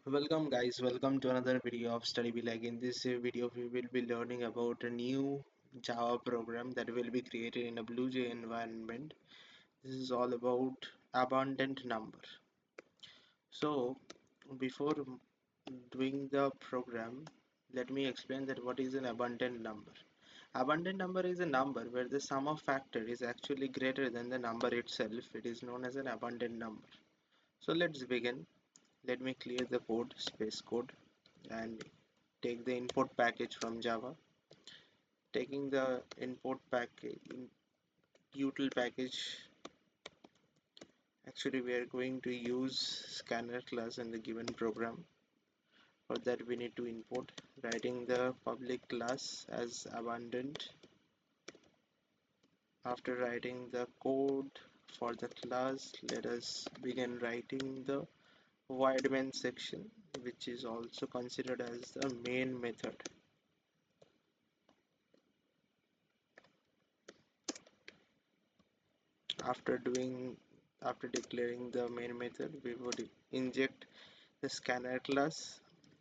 Welcome guys, welcome to another video of Study Be Like. In this video we will be learning about a new Java program that will be created in a BlueJ environment. This is all about abundant number. So before doing the program, let me explain that what is an abundant number. Abundant number is a number where the sum of factor is actually greater than the number itself. It is known as an abundant number. So let's begin. Let me clear the code, space code, and take the import package from Java. Taking the import package in util package, actually we are going to use scanner class in the given program. For that we need to import, writing the public class as abundant. After writing the code for the class, let us begin writing the void main section, which is also considered as the main method. After declaring the main method, we would inject the scanner class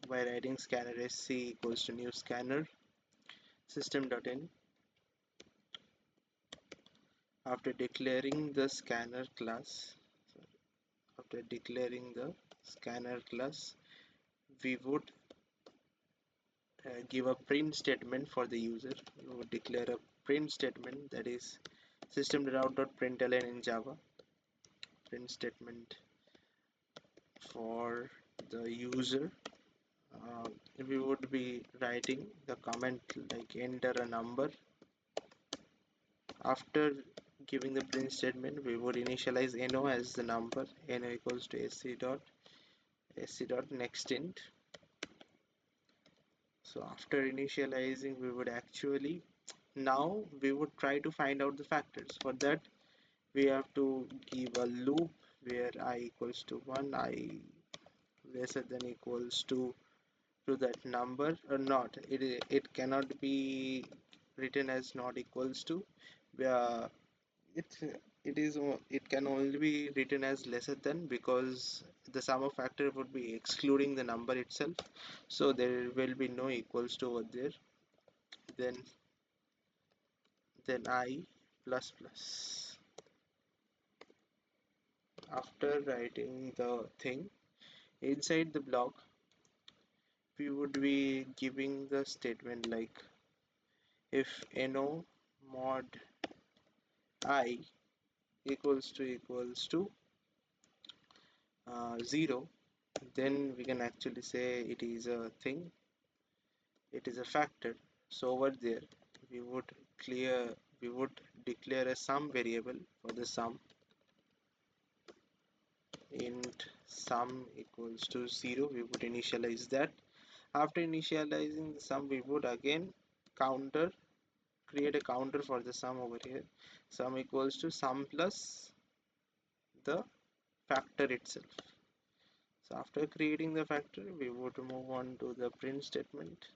by writing scanner sc equals to new scanner system.in. After declaring the scanner class, we would give a print statement for the user. We would declare a print statement, that is system.out.println in Java. Print statement for the user. We would be writing the comment like enter a number. After giving the print statement, we would initialize no as the number. No equals to sc dot next int. So after initializing, we would actually now we would try to find out the factors. For that we have to give a loop where I equals to 1, I lesser than equals to that number or not. It cannot be written as not equals to. uh, it it can only be written as lesser than, because the sum of factor would be excluding the number itself, so there will be no equals to over there. Then I plus plus. After writing the thing inside the block, we would be giving the statement like if no mod I equals to 0, then we can actually say it is a thing, it is a factor. So over there we would we would declare a sum variable for the sum. Int sum equals to 0, we would initialize that. After initializing the sum, we would again create a counter for the sum over here. Sum equals to sum plus the factor itself. So after creating the factor, we would move on to the print statement.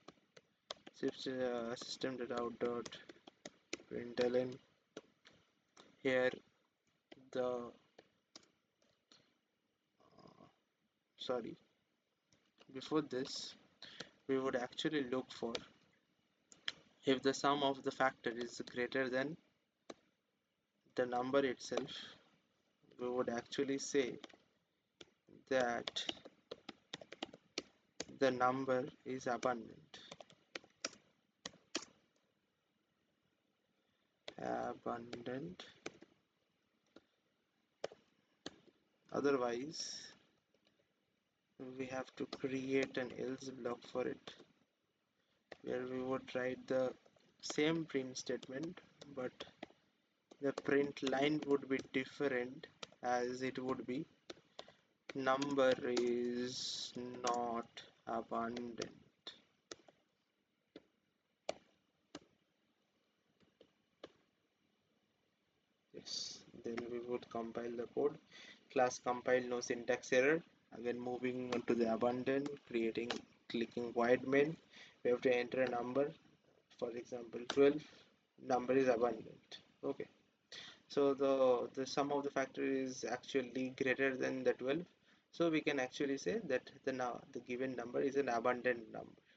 System.out.println. Here the sorry, before this we would actually look for if the sum of the factor is greater than the number itself. We would actually say that the number is abundant. Otherwise we have to create an else block for it, where we would write the same print statement, but the print line would be different, as it would be number is not abundant. Yes, then we would compile the code. Class compile, no syntax error. Again moving on to the abundant, clicking void main. We have to enter a number, for example 12. Number is abundant. Okay, so the sum of the factor is actually greater than the 12. So we can actually say that the given number is an abundant number.